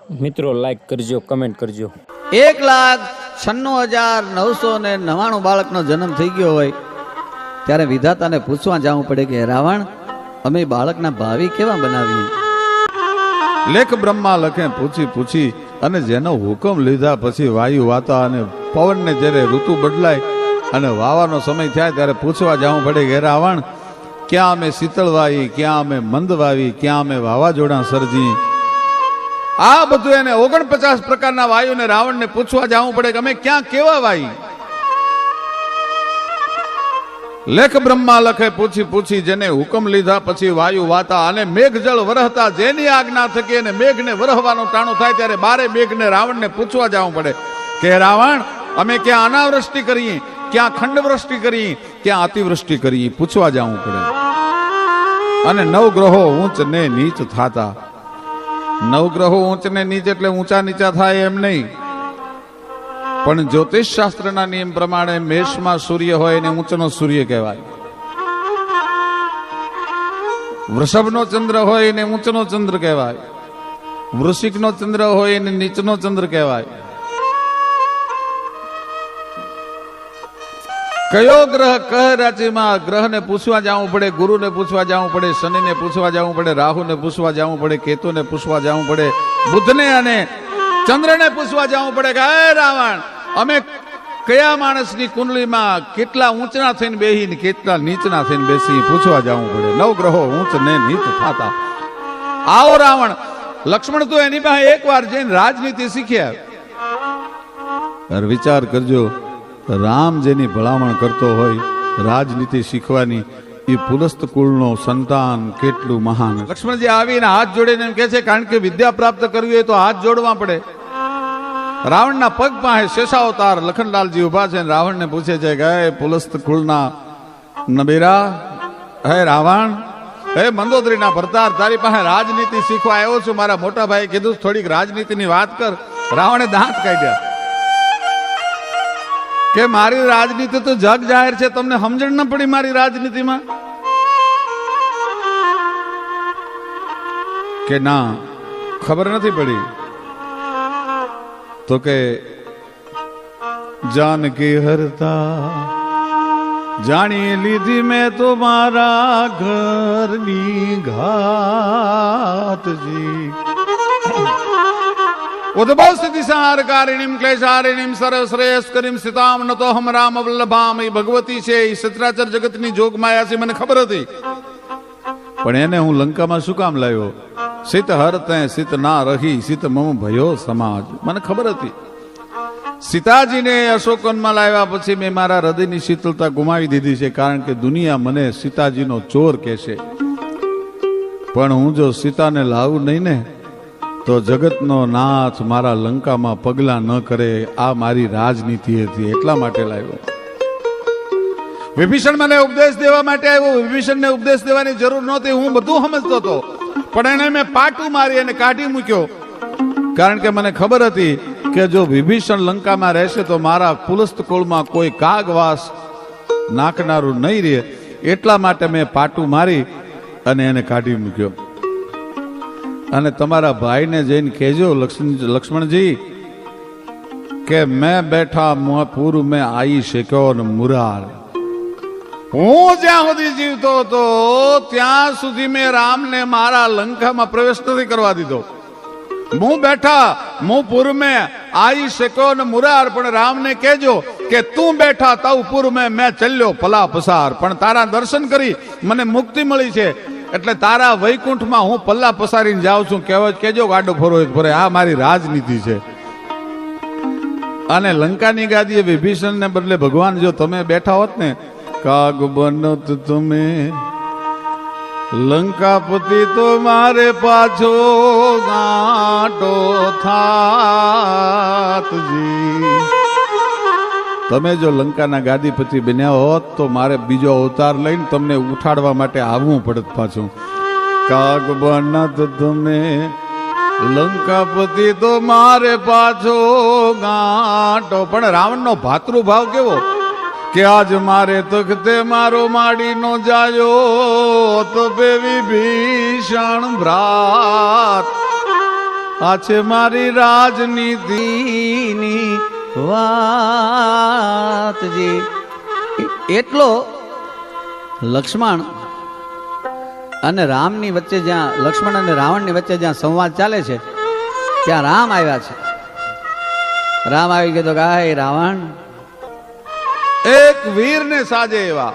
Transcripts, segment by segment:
મિત્રો લાઈક કરજો, કમેન્ટ કરજો. 1,96,999 બાળકનો જન્મ થઈ ગયો હોય ત્યારે વિધાતાને પૂછવા જવું પડે કે રાવણ, અમે બાળકના ભાવિ કેવા બનાવીએ? લેખ બ્રહ્મા લખે પૂછી પૂછી અને જેનો હુકમ લીધા પછી વાયુ વાતા અને પવનને જ્યારે ઋતુ બદલાય અને વાવાનો સમય થાય ત્યારે પૂછવા જવું પડે કે રાવણ, ક્યાં અમે શીતળ વાવી, ક્યાં અમે મંદ વાવી, ક્યાં અમે વાવાઝોડા સર્જી? આ બધું એને 49 પ્રકારના વાયુને રાવણને પૂછવા જવું પડે કે અમે ક્યાં કેવા વાવી? લેખ બ્રહ્મા લખે પૂછી પૂછી જેને હુકમ લીધા પછી વાયુ વાતા અને મેઘ જળ વરહતા જેની આજ્ઞા થકી અને મેઘને વરહવાનું ટાણું થાય ત્યારે બારે મેઘને રાવણને પૂછવા જવું પડે કે રાવણ, અમે ક્યાં અનાવૃષ્ટિ કરીએ, ક્યાં ખંડવૃષ્ટિ કરીએ, ક્યાં અતિવૃષ્ટિ કરીએ? પૂછવા જવું પડે. અને નવગ્રહો ઊંચ ને નીચ થાતા. નવગ્રહો ઊંચ ને નીચ એટલે ઊંચા નીચા થાય એમ નહીં, પણ જ્યોતિષ શાસ્ત્રના નિયમ પ્રમાણે મેષમાં સૂર્ય હોય એને ઊંચનો સૂર્ય કહેવાય, વૃષભનો ચંદ્ર હોય એને ઊંચનો ચંદ્ર કહેવાય, વૃશ્ચિકનો ચંદ્ર હોય એને નીચનો ચંદ્ર કહેવાય. કયો ગ્રહ કહ રાશિમાં? ગ્રહને પૂછવા જવું પડે, ગુરુને પૂછવા જવું પડે, શનિને પૂછવા જવું પડે, રાહુને પૂછવા જવું પડે, કેતુને પૂછવા જવું પડે, બુધને અને ચંદ્રને પૂછવા જવું પડે કે હે રાવણ, અમે કયા માણસની કુંડલીમાં કેટલા ઊંચના થઈને બેહીને કેટલા નીચના થઈને બેસી? પૂછવા જવું પડે. નવ ગ્રહો ઊંચ ને નીચ થાતા. આવો રાવણ. લક્ષ્મણ તો એની પાસે એકવાર જઈને રાજનીતિ શીખ્યા. વિચાર કરજો, રામ જેની ભલામણ કરતો હોય રાજનીતિ શીખવાની, એ પુલસ્ત કુળનો સંતાન કેટલું મહાન. લક્ષ્મણજી આવીને હાથ જોડીને એમ કહે છે, કારણ કે વિદ્યા પ્રાપ્ત કરવી હોય તો હાથ જોડવા પડે. રાવણના પગ પાસે શેષાવતાર લખનલાલજી ઉભા છે. રાવણને પૂછે છે કે હે પુલસ્ત કુળના નબીરા, હે રાવણ, હે મંદોદરીના ભરતાર, તારી પાસે રાજનીતિ શીખવા આવ્યો છું. મારા મોટા ભાઈ કીધું થોડીક રાજનીતિની વાત કર. રાવણે દાંત કાઢ્યા કે મારી રાજનીતિ તો જગ જાહેર છે, તમને સમજણ ન પડી મારી રાજનીતિમાં? કે ના, ખબર નથી પડી. તો કે જાનકી હરતા જાણી લીધી મેં તો મારા ઘરની ઘાતજી. ઉદ્ભવ સ્થિતિ સંહારકારિણીમ ક્લેશારિણીમ સર્વશ્રેયસ્કરીમ સીતામ નતો હમ રામ વલ્લભામ. એ ભગવતી છે, એ સચરાચર જગતની જોગ માયા છે, મને ખબર હતી. પણ એને હું લંકામાં શું કામ લાવ્યો? સીત હરતે સીત ના રહી, સીત મમ ભયો સમાજ. મને ખબર હતી. સીતાજીને અશોકવનમાં લાવ્યા પછી મેં મારા હૃદયની શીતળતા ગુમાવી દીધી છે, કારણ કે દુનિયા મને સીતાજીનો ચોર કહેશે. પણ હું જો સીતાને લાવું નહીં ને તો જગતનો નાથ મારા લંકામાં પગલા ન કરે. આ મારી રાજનીતિ હતી, એટલા માટે લાવ્યો. વિભીષણ મને ઉપદેશ દેવા માટે આવ્યો. વિભીષણને ઉપદેશ દેવાની જરૂર નહોતી, હું બધું સમજતો હતો. પણ એને મેં પાટું મારી અને કાઢી મૂક્યો, કારણ કે મને ખબર હતી કે જો વિભીષણ લંકામાં રહેશે તો મારા પુલસ્ત કુળમાં કોઈ કાગવાસ નાખનારું નહીં રહે. એટલા માટે મેં પાટું મારી અને એને કાઢી મૂક્યો. અને તમારા ભાઈને જઈને કહેજો લક્ષ્મણજી કે મેં બેઠા પૂર્વ મેં આઈ શક્યો ને મુરાર. હું જ્યાં સુધી જીવતો હતો ત્યાં સુધી મેં રામને મારા લંકામાં પ્રવેશ નથી કરવા દીધો. હું બેઠા, હું પૂર્વ મેં આઈ શક્યો ને મુરાર. પણ રામને કહેજો કે તું બેઠા તવ પૂર્વ મેં ચાલ્યો પલા પસાર. પણ તારા દર્શન કરી મને મુક્તિ મળી છે, એટલે તારા વૈકુંઠમાં હું પલ્લા પસારીને જાઉં છું. કેજો ગાડો ફરો ફરે. આ મારી રાજનીતિ છે. અને લંકાની ગાદીએ વિભીષણને બદલે ભગવાન જો તમે બેઠા હોત ને, કાગ બનત તમે લંકાપતિ તો મારે પાછો ગાંટો થાતજી. તમે જો લંકાના ગાદીપતિ બન્યા હોત તો મારે બીજો અવતાર લઈને તમને ઉઠાડવા માટે આવવું પડત પાછું. કાગ બનત તમે લંકાપતિ તો મારે પાછો ગાંટો. પણ રાવણનો ભાતૃભાવ કેવો કે આજ મારે તખતે મારો માડી નો જાયો તો બે વિભીષણ ભ્રાત. આ છે મારી રાજનીતિની વાતજી. એટલો લક્ષ્મણ અને રામની વચ્ચે જ્યાં લક્ષ્મણ અને રાવણની વચ્ચે જ્યાં સંવાદ ચાલે છે ત્યાં રામ આવ્યા છે. રામ આવી ગયો તો ગાય રાવણ, એક વીરને સાજે એવા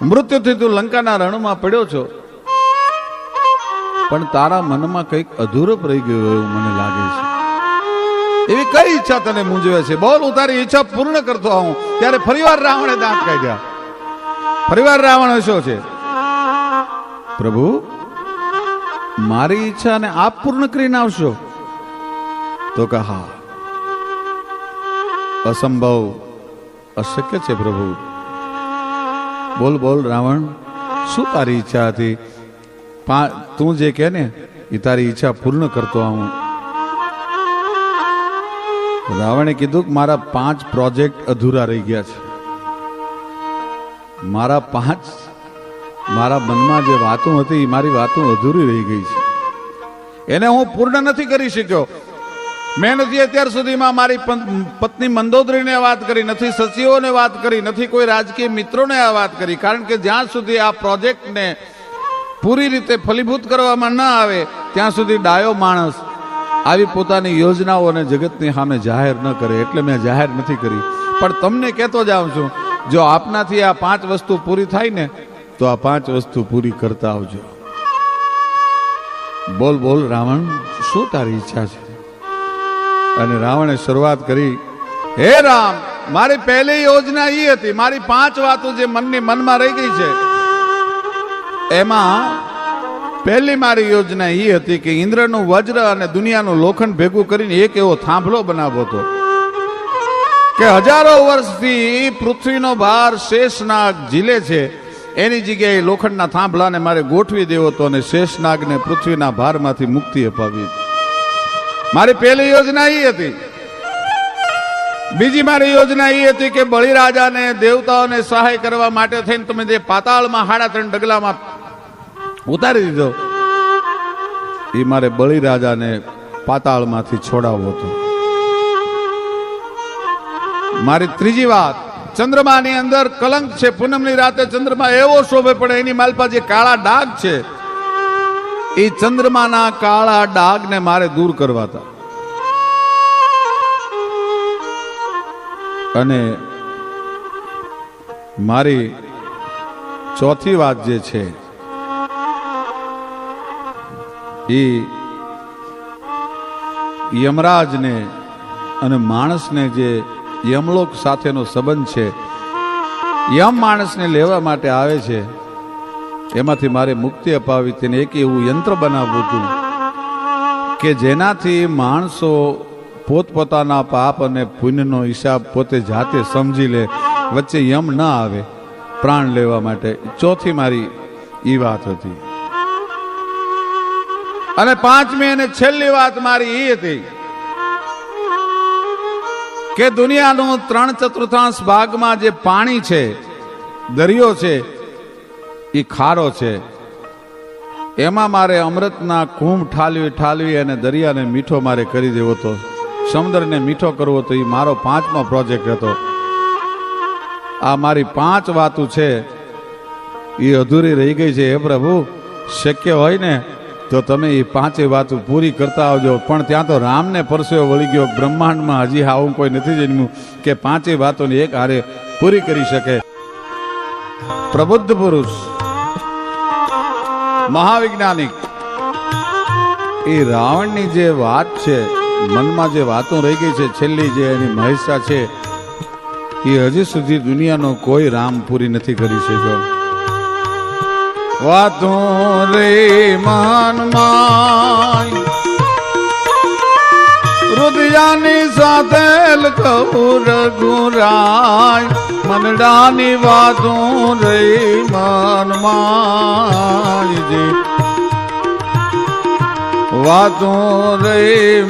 મૃત્યુથી તું લંકાના રણમાં પડ્યો છો, પણ તારા મનમાં કંઈક અધૂરપ રહી ગયું એવું મને લાગે છે. એવી કઈ ઈચ્છા તને મૂંઝવે છે? બોલ, હું તારી ઈચ્છા પૂર્ણ કરતો આવું. ત્યારે ફરીવાર રાવણે દાંત કાઢ્યા. ફરીવાર રાવણ હસ્યો છે. પ્રભુ, મારી ઈચ્છાને આપ પૂર્ણ કરીને આવશો? તો કહા, અસંભવ, અશક્ય છે પ્રભુ. બોલ બોલ રાવણ, શું તારી ઈચ્છા હતી? તું જે કે ને એ તારી ઈચ્છા પૂર્ણ કરતો આવું. રાવણે કીધું કે મારા 5 પ્રોજેક્ટ અધૂરા રહી ગયા છે. મારા મનમાં જે વાતો હતી મારી વાતો અધૂરી રહી ગઈ છે. એને હું પૂર્ણ નથી કરી શક્યો. મેં નથી અત્યાર સુધીમાં મારી પત્ની મંદોદરીને વાત કરી, નથી સચિવોને વાત કરી, નથી કોઈ રાજકીય મિત્રોને આ વાત કરી. કારણ કે જ્યાં સુધી આ પ્રોજેક્ટને પૂરી રીતે ફલીભૂત કરવામાં ન આવે ત્યાં સુધી ડાયો માણસ આવી પોતાની યોજનાઓને જગતની સામે જાહેર ન કરે. એટલે મેં જાહેર નથી કરી. પણ તમને કહેતો જાઉં છું, જો આપનાથી આ 5 વસ્તુ પૂરી થાય ને તો આ 5 વસ્તુ પૂરી કરતા આવજો. બોલ બોલ રાવણ, શું તારી ઈચ્છા છે? અને રાવણે શરૂઆત કરી, હે રામ, મારી પહેલી યોજના એ હતી, મારી 5 વાતો જે મનમાં રહી ગઈ છે એમાં પહેલી મારી યોજના એ હતી કે ઇન્દ્રનું વજ્ર અને દુનિયાનું લોખંડ ભેગું કરીને એક એવો થાંભલો બનાવવો હતો કે હજારો વર્ષથી પૃથ્વીનો ભાર શેષનાગ ઝીલે છે, એની જગ્યાએ લોખંડના થાંભલાને મારે ગોઠવી દેવો હતો અને શેષનાગને પૃથ્વીના ભારમાંથી મુક્તિ અપાવી. મારી પહેલી યોજના એ હતી. બીજી મારી યોજના એ હતી કે બળીરાજાને દેવતાઓને સહાય કરવા માટે થઈને તમે જે પાતાળમાં 3.5 ડગલામાં ઉતારી દીધો, એ મારે બળીરાજાને પાતાળમાંથી છોડાવવો હતો. મારી ત્રીજી વાત, ચંદ્રમાની અંદર કલંક છે. પૂનમની રાતે ચંદ્રમા એવો શોભે પણ એની માલપા જે કાળા ડાઘ છે એ ચંદ્રમાના કાળા ડાઘને મારે દૂર કરવા હતા. અને મારી ચોથી વાત જે છે એ યમરાજને અને માણસને જે યમલોક સાથેનો સંબંધ છે, યમ માણસને લેવા માટે આવે છે, એમાંથી મારે મુક્તિ અપાવી. તેને એક એવું યંત્ર બનાવવું હતું કે જેનાથી માણસો પોતપોતાના પાપ અને પુણ્યનો હિસાબ પોતે જાતે સમજી લે, વચ્ચે યમ ન આવે પ્રાણ લેવા માટે. ચોથી મારી એ વાત હતી. અને 5મી અને છેલ્લી વાત મારી એ હતી કે દુનિયાનું 3/4 ભાગમાં જે પાણી છે, દરિયો છે, એ ખારો છે, એમાં મારે અમૃતના કુંભ ઠાલવી અને દરિયાને મીઠો મારે કરી દેવો હતો. સમુદ્રને મીઠો કરવો તો એ મારો 5મો પ્રોજેક્ટ હતો. આ મારી 5 વાતો છે એ અધૂરી રહી ગઈ છે. હે પ્રભુ, શક્ય હોય ને તો તમે એ 5 વાતો પૂરી કરતા આવજો. પણ ત્યાં તો રામને પરસેવો વળી ગયો. બ્રહ્માંડમાં હજી આવું કોઈ નથી જન્મ્યું કે 5 વાતોને એક હારે પૂરી કરી શકે. પ્રબુદ્ધ પુરુષ, મહાવિજ્ઞાનિક, એ રાવણની જે વાત છે, મનમાં જે વાતો રહી ગઈ છે, છેલ્લી જે એની મહેસા છે, એ હજી સુધી દુનિયાનો કોઈ રામ પૂરી નથી કરી શક્યો. વાતો રે મનમાં રુદિયાની સાથે કહું રઘુરાય, મનડાની વાતો રે મનમાં જે વાતો રે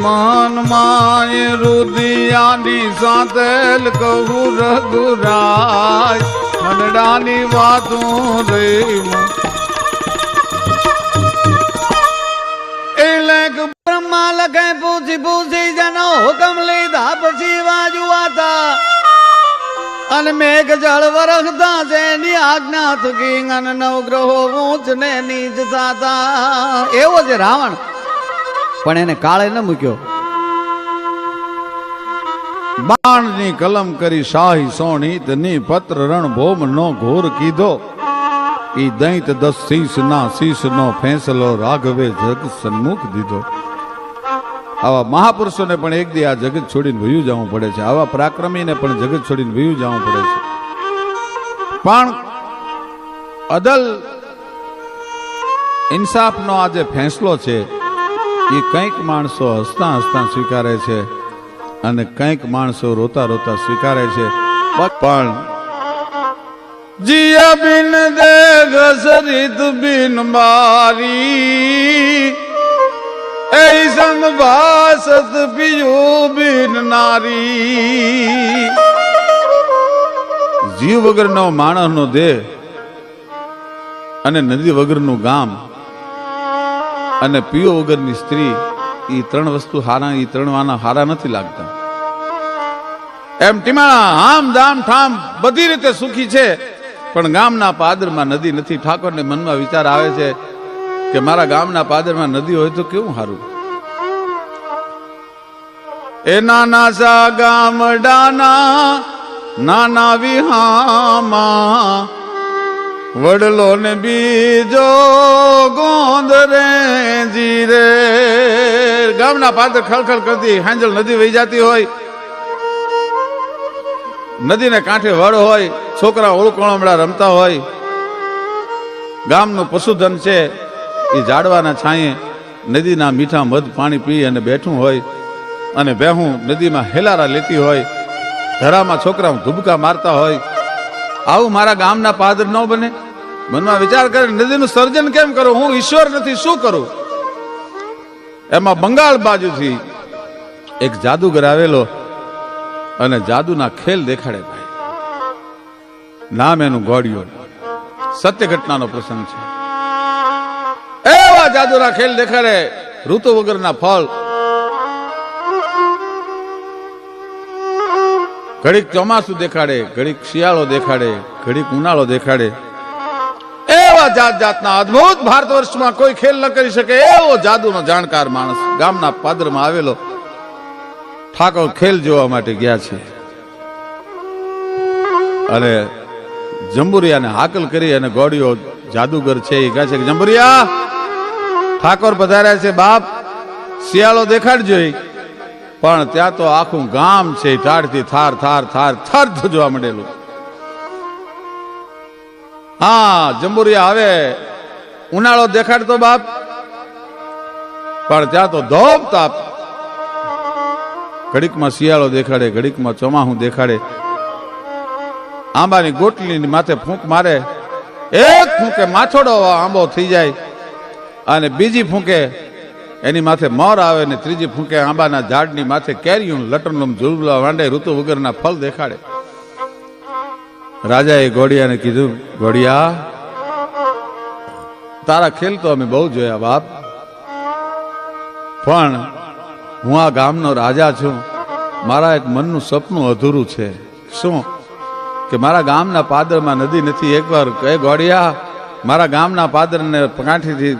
મનમાં રુદિયાની સાથે કહું રઘુરાય, મનડાની વાતો રે બ્રહ્મા લખે પૂછી પૂછી જનો હુકમ લીધા પછી વાજુવાતા અને મેઘ જળ વરખતા છે એની આજ્ઞા થકી અને નવગ્રહો ઊંચ ને નીચ થતા. એવો છે રાવણ, પણ એને કાળે ન મૂક્યો. બાણની કલમ કરી શાહી સોણીત ની પત્ર રણ ભોમ નો ઘોર કીધો. ઈ દૈત 10 શીશ ના શીશ નો ફેંસલો રાઘવે જગ સન્મુખ દીધો. આવા મહાપુરુષોને પણ એક દી આ જગત છોડીને વયું જવું પડે છે. આવા પરાક્રમીને પણ જગત છોડીને વયું જવું પડે છે. પણ અદલ ઇન્સાફનો આ જે ફેંસલો છે એ કંઈક માણસો હસતા હસતા સ્વીકારે છે અને કંઈક માણસો રોતા રોતા સ્વીકારે છે. પણ જીયા બિન દે ઘસરીત બિન મારી એ સંભાસત પિયું બિન નારી. જીવ વગરનો માણસનો દેહ અને નદી વગરનું ગામ અને પીઓ વગરની સ્ત્રી, એ 3 વસ્તુ હારા, એ 3 વાના હારા નથી લાગતા. એમ ટીમાણા હામ દામ ઠામ બધી રીતે સુખી છે, પણ ગામના પાદરમાં નદી નથી. ઠાકોરને મનમાં વિચાર આવે છે કે મારા ગામના પાદરમાં નદી હોય તો કેવું સારું. એ નાના સા ગામડાના નાના વિહામાં વડલો ને બીજો ગોંદરે જીરે. ગામના પાદર ખળખળ કરતી હાંજલ નદી વહી જતી હોય, નદીને કાંઠે વડ હોય, છોકરા ઓળકોળમડા રમતા હોય. ગામનું પશુધન છે એ ઝાડવાના છાંયે નદીના મીઠા મધ પાણી પી અને બેઠું હોય, અને બેહું નદીમાં હેલારા લેતી હોય, ધરામાં છોકરા ધુબકા મારતા હોય. આવું મારા ગામના પાદર ન બને. મનમાં વિચાર કરે નદીનું સર્જન કેમ કરું, હું ઈશ્વર નથી, શું કરું. એમાં બંગાળ બાજુથી એક જાદુગર આવેલો અને જાદુના ખેલ દેખાડે. ભાઈ નામ એનું ગોડિયો. સત્ય ઘટનાનો પ્રસંગ છે. એવા જાદુના ખેલ દેખાડે. ઋતુ વગરના ફળ, ઘડીક ચોમાસું દેખાડે, ઘડીક શિયાળો દેખાડે, ઘડીક ઉનાળો દેખાડે. એવા જાત જાતના અદ્ભુત ભારત વર્ષમાં કોઈ ખેલ ન કરી શકે એવો જાદુનો જાણકાર માણસ ગામના પાદરમાં આવેલો. ઠાકોર ખેલ જોવા માટે ગયા છે અને જંબુરિયાને હાકલ કરી અને ગોળીઓ જાદુગર છે એ કહે છે કે જંબુરિયા, ઠાકોર પધાર્યા છે બાપ, શિયાળો દેખાડજો. પણ ત્યાં તો આખું ગામ છે ટાઢથી થાર થાર થાર થાર ધ્રુજવા માંડેલું. હા જંબુરિયા હવે ઉનાળો દેખાડતો બાપ, પણ ત્યાં તો ધોમ તાપ. ઘડીકમાં શિયાળો દેખાડે, ઘડીકમાં ચોમાસું દેખાડે. આંબાની ગોટલીની માથે ફૂંક મારે, એક ફૂંકે માથોડો આંબો થઈ જાય, અને બીજી ફૂંકે એની માથે મોર આવે, ને ત્રીજી ફૂંકે આંબાના ઝાડની માથે કેરીયું લટરલમ ઝૂલવા માંડે. ઋતુ વગરના ફળ દેખાડે. રાજાએ ઘોડિયાને કીધું, ઘોડિયા તારા ખેલ તો અમે બહુ જોયા બાપ, પણ હું આ ગામનો રાજા છું. મારા એક મનનું સપનું અધૂરું છે. શું? કે મારા ગામના પાદરમાં નદી નથી. એકવાર કહે ઘોડિયા, મારા ગામના પાદરને કાંઠીથી,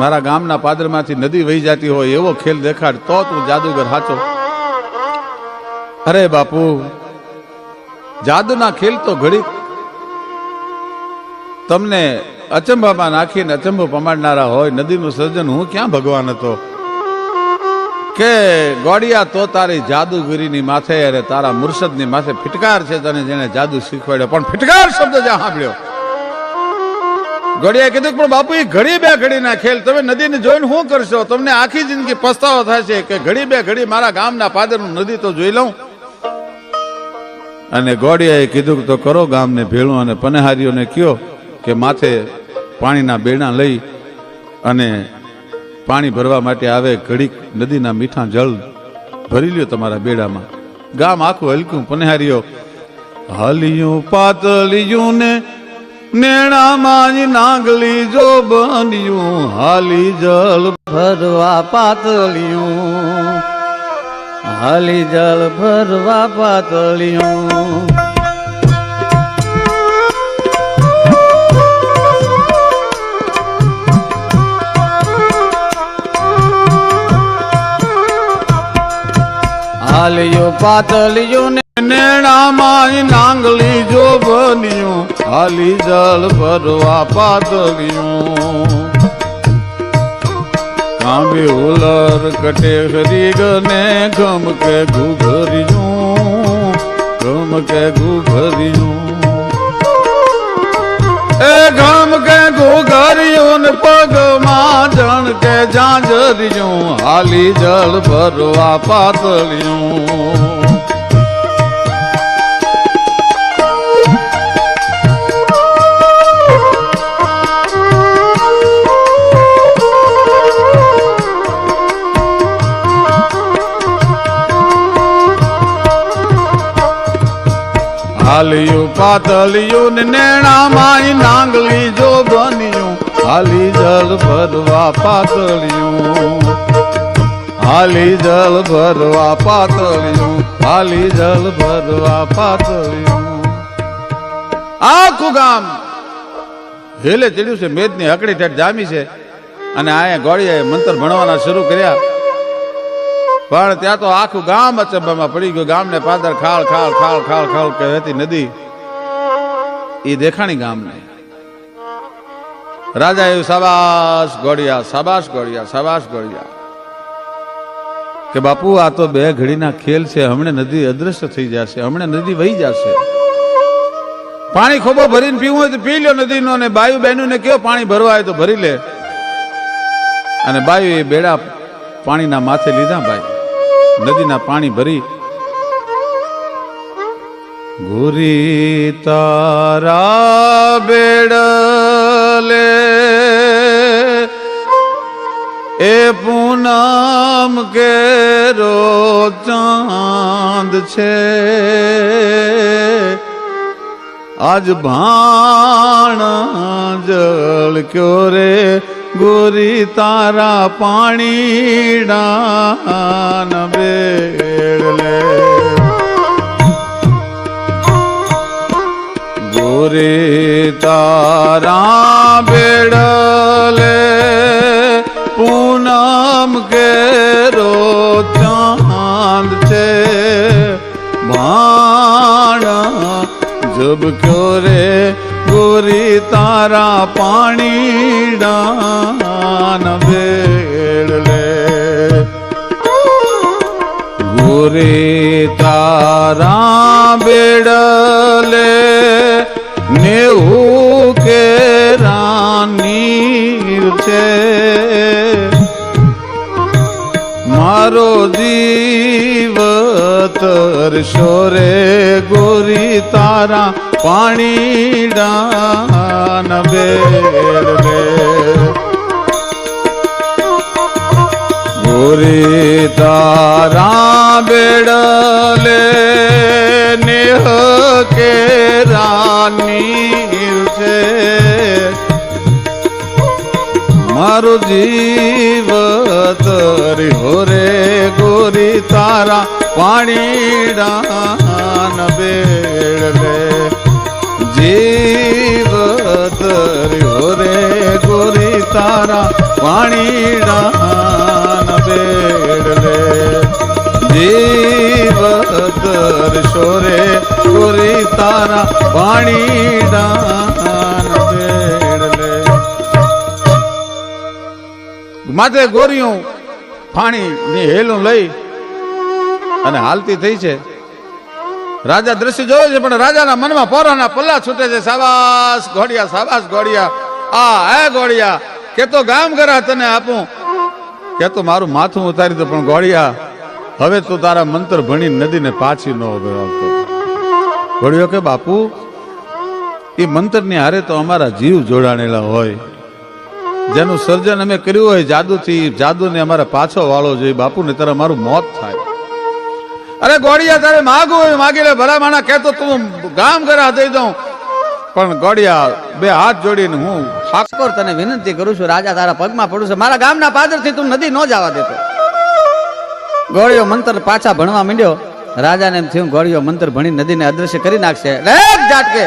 મારા ગામના પાદરમાંથી નદી વહી જતી હોય એવો ખેલ દેખાડ, તો તું જાદુગર સાચો. અરે બાપુ, જાદુના ખેલ તો ઘડીક તમને અચંબામાં નાખીને અચંબો પમાડનારા હોય. નદીનું સર્જન હું ક્યાં ભગવાન હતો. કે ગોડિયા, તો તારી જાદુગીરીની માથે અરે તારા મુર્શદની માથે ફિટકાર છે તને જેને જાદુ શીખવાડ્યો. પણ ફિટકાર શબ્દ જ્યાં સાંભળ્યો, ઘડિયાએ કીધું પણ બાપુ એ ઘડી બે ઘડીના ખેલ, તમે નદીને જોઈને શું કરશો? તમને આખી જિંદગી પસ્તાવો થશે કે ઘડી બે ઘડી મારા ગામના પાદરનું નદી તો જોઈ લઉં. અને ઘોડિયાએ કીધું તો કરો ગામને ભેળું, અને પનેહારીઓને કયો કે માથે પાણીના બેડા લઈ અને પાણી ભરવા માટે આવે. ઘડીક નદીના મીઠા જળ ભરી લ્યો તમારા બેડામાં. ગામ આખું હલક્યું. પનેહારીઓ હલિયું પાતલિયું ને નેણામાં નાગલી જો બન્યું હાલી જળ ભરવા પાતળિયું, હાલી જળ ભરવા પાતળિયું. હાલિયું પાતળિયું ને નેણામાં નાંગલી જો બન્યું હાલી જળ ભરવા પાતળિયું. કાંબે ઉલર કટે હરી ગને ગમ કે ઘુઘરિયું, ગમ કે ઘુઘરિયું. એ ગમ કે ઘુઘરિયું ને પગમાં જણ કે જાંજરિયું હાલી જળ ભરવા પાતળિયું. હાલિયું પાતળિયું ને નેણામાં નાંગલી જો બન્યું હાલી જળ ભરવા પાતળિયું, હાલી જળ ભરવા પાતળિયું, હાલી જળ ભરવા પાતળિયું. આખું ગામ હેલે ચડ્યું છે, મેદની હકડી ઠેઠ જામી છે અને આયા ગોળીએ મંત્ર ભણવાના શરૂ કર્યા. પણ ત્યાં તો આખું ગામ અચંબામાં પડી ગયું. ગામને પાદર ખાળ ખાળ ખાળ ખાળ ખાળ કહેતી નદી એ દેખાણી ગામને. રાજા એવું સાબાશ ગોળિયા, સાબાશ ગોળિયા, સાબાશ ગોળિયા કે બાપુ આ તો બે ઘડીના ખેલ છે, હમણે નદી અદ્રશ્ય થઈ જશે, હમણે નદી વહી જશે. પાણી ખોબો ભરીને પીવું હોય તો પી લો નદીનો, અને બાયુ બહેનું ને કયો પાણી ભરવા હોય તો ભરી લે. અને બાયુ એ બેડા પાણીના માથે લીધા, ભાઈ નદીના પાણી ભરી. ગોરી તારા બેડલે એ પૂનમ કેરો ચાંદ છે, આજ ભાણ જળ ક્યો રે ગોરી તારા પાણીડાન બેડલે. ગોરી તારા બેડલે પૂનમ કેરો ચાંદ છે, ભાણ જબ ક્યો રે ગોરી તારા પાણીડાન બેડલે. ગોરી તારા બેડલે નેવું કે રાની છે, મારો જીવ તરશો રે ગોરી તારા પાણીડાન બેડલે. ગોરી તારા બેડલે નેહ કે રાની છે, મારો જીવ તર્યો રે ગોરી તારા પાણીડાન બેડલે. જીવ તર્યો રે ગોરી તારા પાણીડાન બેડલે. જીવ તરશો રે ગોરી તારા પાણીડાન બેડલે. માથે ગોરીઓ પાણી ની હેલું લઈ અને હાલતી થઈ છે. રાજા દ્રશ્ય જોવે છે, પણ રાજાના મનમાં પોરાના પલ્લા છૂટે છે. સાબાસ ઘોડિયા, સાબાસ ઘોડિયા, આ હે ઘોડિયા કે તો ગામ કરા તને આપું, કે તો મારું માથું ઉતારી દો, પણ ઘોડિયા હવે તું તારા મંત્ર ભણી નદીને પાછી ન ભરાવતો. ઘોડિયો કે બાપુ એ મંત્રની હારે તો અમારા જીવ જોડાણેલા હોય, જેનું સર્જન અમે કર્યું હોય જાદુથી, જાદુને અમારે પાછો વાળો જોઈએ બાપુ, ને તારે મારું મોત થાય. અરે ગોળિયા તારે માગવું હોય માગી લે, ભલા માણા કહેતો તું ગામ કરા દઈ દઉં, પણ ગોળિયા બે હાથ જોડીને હું ઠાકોર તને વિનંતી કરું છું, રાજા તારા પગમાં પડું છું, મારા ગામના પાદરથી તું નદી ન જવા દેતો. ગોળિયો મંત્ર પાછા ભણવા માંડ્યો. રાજાને એમ થયું ગોળિયો મંત્ર ભણી નદીને અદ્રશ્ય કરી નાખશે. એક ઝાટકે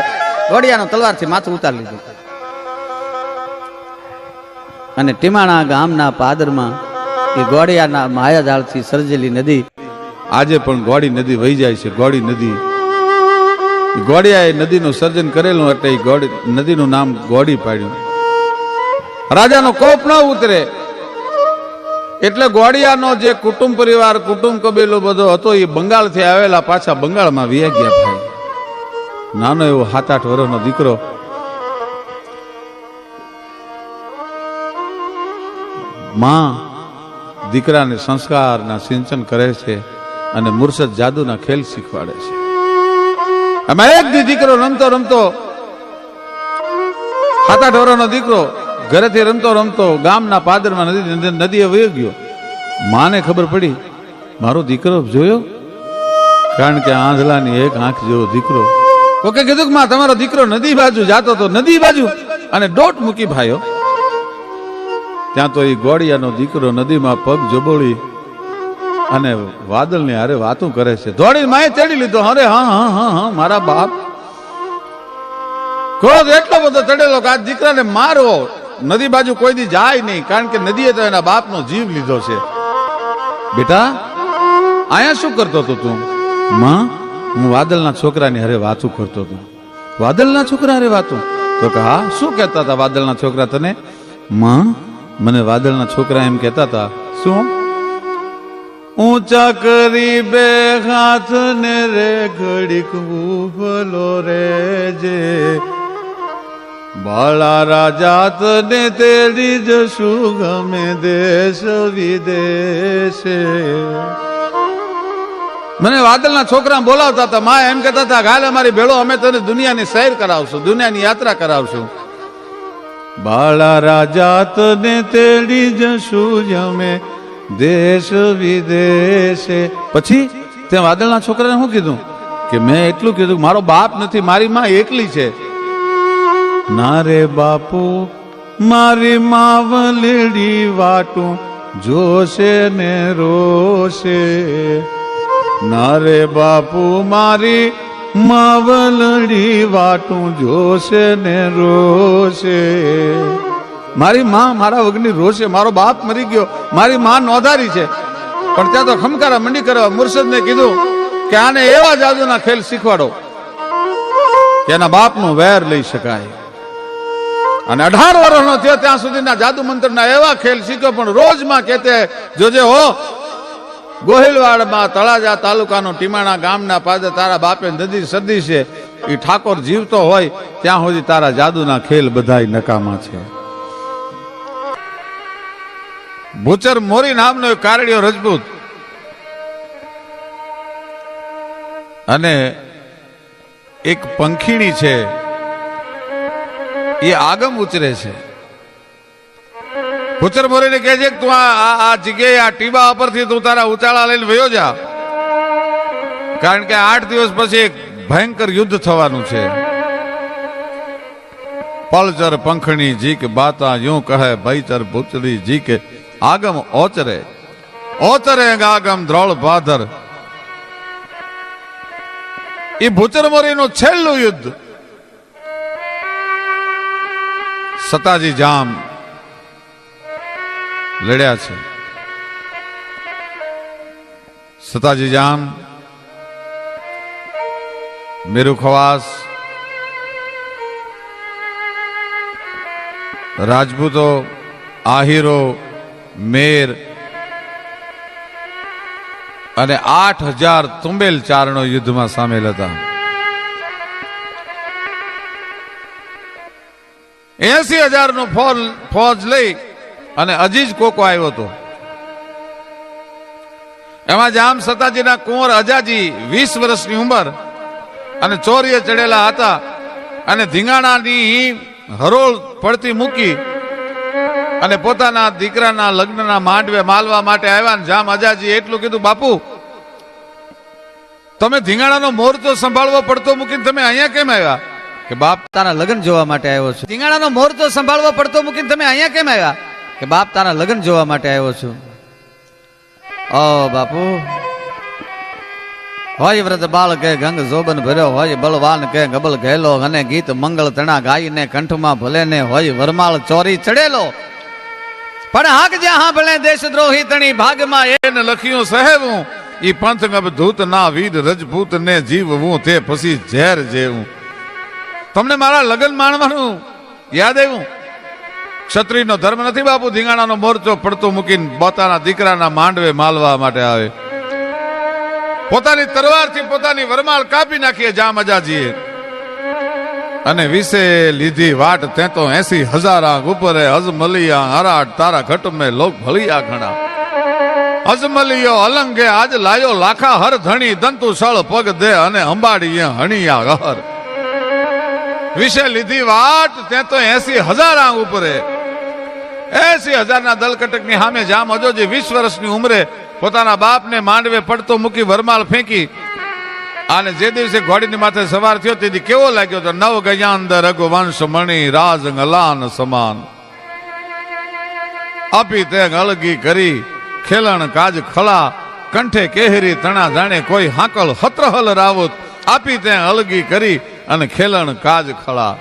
ગોળિયાનો તલવારથી માથું ઉતારી લીધું અને ટીમાણા ગામના પાદરમાં એ ગોળિયાના માયાજાળથી સર્જેલી નદી આજે પણ ગોળી નદી વહી જાય છે. ગોળી નદી, ગોળિયાએ નદીનું સર્જન કરેલું એટલે એ ગોળી નદીનું નામ ગોળી પાડ્યું. રાજાનો કોપ ન ઉતરે એટલે ગોળિયાનો જે કુટુંબ પરિવાર, કુટુંબ કબીલો બધો હતો એ બંગાળથી આવેલા પાછા બંગાળમાં વિયા ગયા. ભાઈ નાનો એવો 7-8 વર્ષનો દીકરો માં દીકરાને સંસ્કારના સિંચન કરે છે અને મુર્શદ જાદુના ખેલ શીખવાડે છે. આમાં એક દી દીકરો રમતો રમતો 7-8 વર્ષનો દીકરો ઘરેથી રમતો રમતો ગામના પાદરમાં નદીએ વયો ગયો. માને ખબર પડી મારો દીકરો જોયો, કારણ કે આંધળાની એક આંખ જેવો દીકરો. કોકે કીધું કે માં તમારો દીકરો નદી બાજુ જાતો તો, નદી બાજુ, અને દોટ મૂકી ભાઈઓ. ત્યાં તો એ ગોળિયાનો દીકરો નદીમાં પગ જબોળી અને વાદળની હારે વાતું કરે છે. દોડી માએ ચડી લીધો. અરે હા હા હા હા મારા બાપ. ક્રોધ એટલો બધો ચડેલો કે આ દીકરાને મારવો. નદી બાજુ કોઈ દી જાય નહીં, કારણ કે નદીએ તો એના બાપનો જીવ લીધો છે. બેટા અહીંયા શું કરતો હતો તું? માં હું વાદળના છોકરાની હારે વાતું કરતો હતો. વાદળના છોકરા હારે વાતું? તો કે હા. શું કહેતા હતા વાદળના છોકરા તને? માં મને વાદળના છોકરા એમ કહેતા હતા. શું? ઊંચા કરી બે હાથ ને રે ઘડીક ઉભલો રે જે બાળા રાજા તને તેડી જશું ગમે દેશ વિદેશે. મને વાદળના છોકરા બોલાવતા હતા. માં એમ કહેતા હતા ગાલે અમારી ભેળો, અમે તને દુનિયાની સૈર કરાવશું, દુનિયાની યાત્રા કરાવશું. બાળા રાજા તને તેડી જશું જમે દેશ વિદેશે. પછી ત્યાં વાદળના છોકરાને શું કીધું કે મેં એટલું કીધું મારો બાપ નથી, મારી માં એકલી છે. ના રે બાપુ મારી માવલેડી વાટું જોશે ને રોશે. ના રે બાપુ મારી માવલડી વાટું જોશે ને રોશે. મારી માં મારા વગરની રોશે. મારો બાપ મરી ગયો, મારી માં નોંધારી છે. પણ ત્યાં તો ખમકારા મંડી કરવા મુર્શદને કીધું કે આને એવા જાદુના ખેલ શીખવાડો કે એના બાપનું વેર લઈ શકાય. અને 18 વર્ષનો થયો ત્યાં સુધીના જાદુ મંત્રના એવા ખેલ શીખ્યો. પણ રોજમાં કહેતે જોજે હો ગોહિલવાડમાં તળાજા તાલુકાનો ટીમાણા ગામના પાદે તારા બાપે નદી સદી છે. એ ઠાકોર જીવતો હોય ત્યાં સુધી તારા જાદુના ખેલ બધાય નકામા છે. ભૂચર મોરી નામનો એક કારડિયો રજપૂત અને એક પંખીણી છે, એ આગમ ઉચરે છે. ભૂચર મોરીને કહે છે કે તું આ જગ્યાએ આ ટીબા ઉપરથી તું તારા ઉચાળા લઈને વયો જા, કારણ કે 8 દિવસ પછી એક ભયંકર યુદ્ધ થવાનું છે. પલચર પંખણી જી કે બાતા यूं કહે ભયચર ભૂચરી જી કે આગમ ઓચરે ઓચરે આગમ દ્રોળ ભાદર. એ ભૂચર મોરીનું છેલ્લું યુદ્ધ સતાજી જામ લડ્યા છે. સતાજી જામ, મેરુ ખવાસ, રાજપૂતો, આહીરો, મેર અને 8000 તુંબેલ ચારણો યુદ્ધમાં સામેલ હતા. 80,000 નો ફોજ લઈ અને અજીજ કોકો આવ્યો હતો. એમાં જામ સતાજીના કુંવર અજાજી 20 વર્ષની ઉંમર અને ચોરીએ ચડેલા હતા અને ધીંગાણાની હરોળ પડતી મૂકી અને પોતાના દીકરાના લગ્નના માંડવે માલવા માટે આવ્યા. ને જામ અજાજી એટલું કીધું, બાપુ તમે ધીંગાણાનો મોરચો સંભાળવો પડતો મૂકીને તમે અહીંયા કેમ આવ્યા? કે બાપ તારા લગ્ન જોવા માટે આવ્યો છું. ધીંગાણાનો મોરચો સંભાળવો પડતો મૂકીને તમે અહીંયા કેમ આવ્યા? કે બાપ તારા લગ્ન જોવા માટે આવ્યો છું. ઓ બાપુ, હોય વ્રત બાળ કે ગંગ જોબન ભર્યો, હોય બળવાન કે ગબલ ઘેલો, અને ગીત મંગળ તણા ગાઈને કંઠમાં ભલે ને હોય વરમાળ ચોરી ચડેલો, પણ હાક જ્યાં હા ભલે દેશદ્રોહી તણી ભાગમાં એને લખ્યું સહેવું, ઈ પંથ ગબ ધૂત ના વીર રજપૂત ને જીવવું, તે પછી ઝેર જેવું. તમને મારા લગ્ન માણવાનું યાદ આવ્યું? ક્ષત્રિયનો ધર્મ નથી બાપુ ધીંગાણાનો મોરચો પડતો મૂકીને પોતાના દીકરાના માંડવે માલવા માટે આવે. પોતાની તરવારથી પોતાની વરમાળ કાપી નાખીએ જામજાજીએ, અને વિશે લીધી વાટ તે તો 80,000 આંખ ઉપરે અજમલિયા હરાટ તારા ઘટ મેં લોક ભલિયા ઘણા. અજમલિયો અલંગે આજ લાયો લાખા હર ધણી, દંતુ સળ પગ દે અને અંબાડીએ હણિયા ઘર. વિશે લીધી વાટ તે તો 80,000 આંખ ઉપરે, 80,000 ના દલકટક ની સામે જામ અજોજી 20 વર્ષની ઉંમરે પોતાના બાપને માંડવે પડતો મૂકી વરમાળ ફેંકી, અને જે દિવસે ઘોડીની માથે સવાર થયો તેથી કેવો લાગ્યો તો નવ ગયાંદર રઘુવંશ મણી રાજ ગલાન સમાન. આપી તે અલગી કરી ખેલણ કાજ ખળા, કંઠે કેહરી તણા જાણે કોઈ હાકલ હત્રહલ રાવત. આપી તે અલગી કરી અને ખેલણ કાજ ખળા.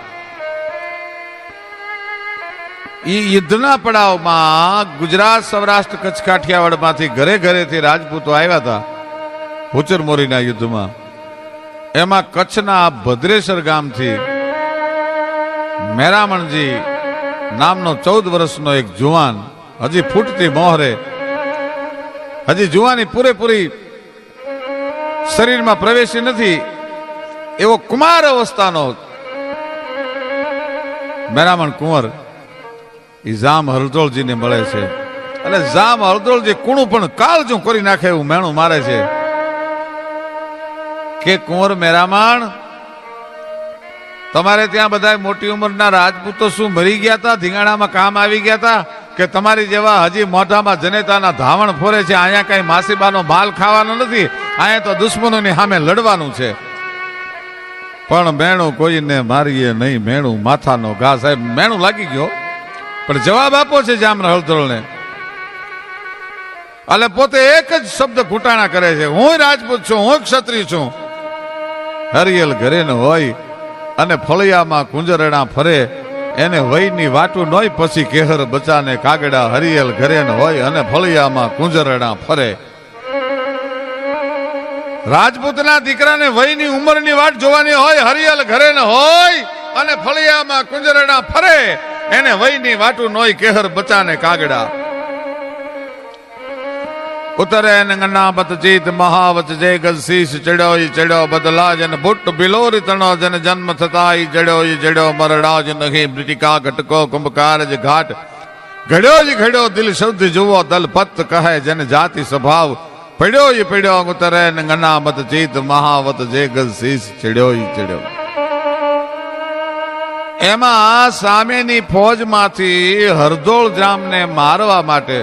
ઈ યુદ્ધના પડાવમાં ગુજરાત સૌરાષ્ટ્ર કચ્છ કાઠિયાવાડમાંથી ઘરે ઘરેથી રાજપૂતો આવ્યા હતા હુચર મોરીના યુદ્ધમાં. એમાં કચ્છના ભદ્રેશ્વર ગામથી મેરામણજી નામનો 14 વર્ષનો એક જુવાન, હજી ફૂટતી મોહરે, હજી જુવાની પૂરેપૂરી શરીરમાં પ્રવેશી નથી એવો કુમાર અવસ્થાનો મેરામણ કુંવર ઈ જામ હરદોળજીને મળે છે. અને જામ હરદોળજી કુણું પણ કાળજું કરી નાખે એવું મેણું મારે છે કે કુંવર મેરામણ, તમારે ત્યાં બધા મોટી ઉંમરના રાજપૂતો શું મરી ગયા હતા, ધીંગાણામાં કામ આવી ગયા હતા, કે તમારી જેવા હજી મોઢામાં જનેતાના ધાવણ ફોરે છે? અહીંયા કઈ માસીબાનો માલ ખાવાનો નથી, અહીંયા તો દુશ્મનોની સામે લડવાનું છે. પણ મેણું કોઈને મારીએ નહીં, મેણું માથાનો ઘા. સાહેબ મેણું લાગી ગયો, પણ જવાબ આપો છે જામ હળદળને. એટલે પોતે એક જ શબ્દ ઘૂંટાણા કરે છે, હું રાજપૂત છું, હું ક્ષત્રિય છું. હરિયલ ઘરે ન હોય અને ફળિયામાં કુંજરણા ફરે, એને વયની વાટું નોય પછી કેહર બચાને કાગડા. હરિયલ ઘરે ન હોય અને ફળિયામાં કુંજરણા ફરે. રાજપૂતના દીકરાને વયની ઉંમરની વાટ જોવાની હોય, હરિયલ ઘરે ન હોય અને ફળિયામાં કુંજરણા ફરે, એને વયની વાટું નોય કેહર બચાને કાગડા. ઉતરે નંગના બત જીત મહાવત જય ગજ શીશ ચડ્યો ચડ્યો બદલા જન ભુટ્ટ બિલોરી તણો જન જન્મ થતા જડ્યો મરડાજ નહીં મૃતિકા ઘટકો કુંભકારજ ઘાટ. ઘડ્યો દિલ શુદ્ધ જુઓ દલ પત કહે જન જાતિ સ્વભાવ. પડ્યો ઉતરે નંગના બત જીત મહાવત જય ગજ શીશ ચડ્યો. એમાં સામેની ફોજમાંથી હરદોળ જામને મારવા માટે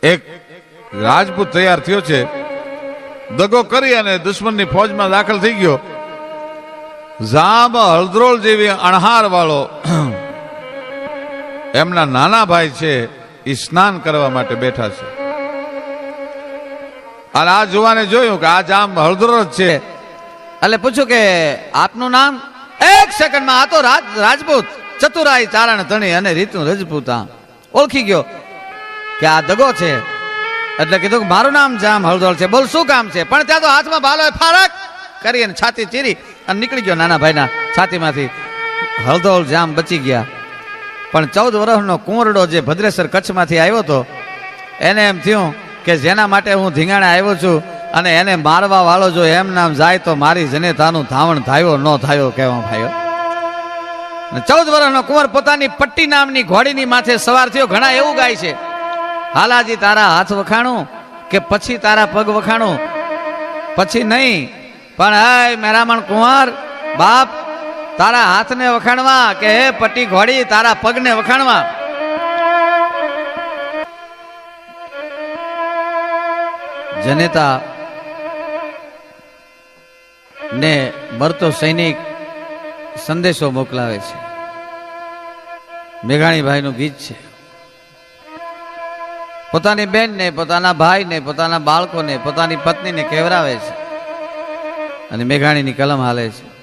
એક રાજપૂત તૈયાર થયો છે. દગો કરી અને દુશ્મનની ફોજમાં દાખલ થઈ ગયો. જામ હળદરોળ જેવી અણહાર વાળો એમના નાના ભાઈ છે, એ સ્નાન કરવા માટે બેઠા છે. અને આ જુવાને જોયું કે આ જામ હળદરોળ જ છે, એટલે પૂછ્યું કે આપનું નામ? એક સેકન્ડમાં આ તો રાજપૂત ચતુરાઈ ચારણ ધણી અને રીતું રજપૂતા ઓળખી ગયો કે આ દગો છે. એટલે કીધું કે મારું નામ જામ હળદોળ છે, બોલ શું કામ છે? પણ ત્યાં તો હાથમાં ભાલો ફારક કરી અને છાતી ચીરી અને નીકળી ગયો. નાના ભાઈના છાતીમાંથી હળદોળ જામ બચી ગયા. પણ 14 વર્ષનો કુંવરડો જે ભદ્રેશ્વર કચ્છમાંથી આવ્યો હતો, એને એમ થયું કે જેના માટે હું ધીંગાણા આવ્યો છું અને એને મારવા વાળો જો એમ નામ જાય તો મારી જનેતાનું ધાવણ થાયો ન થાયો કેવા ભાઈઓ. 14 વર્ષનો કુંવર પોતાની પટ્ટી નામની ઘોડીની માથે સવાર થયો. ઘણા એવું ગાય છે, હાલાજી તારા હાથ વખાણું કે પછી તારા પગ વખાણું? પછી નહીં, પણ હે મેરામણ કુંવર બાપ, તારા હાથને વખાણવા કે હે પટ્ટી ઘોડી તારા પગને વખાણવા? જનેતા ને મરતો સૈનિક સંદેશો મોકલાવે છે. મેઘાણીભાઈનું ગીત છે. પોતાની બેનને, પોતાના ભાઈને, પોતાના બાળકોને, પોતાની પત્નીને કહેવરાવે છે અને મેઘાણીની કલમ હાલે છે.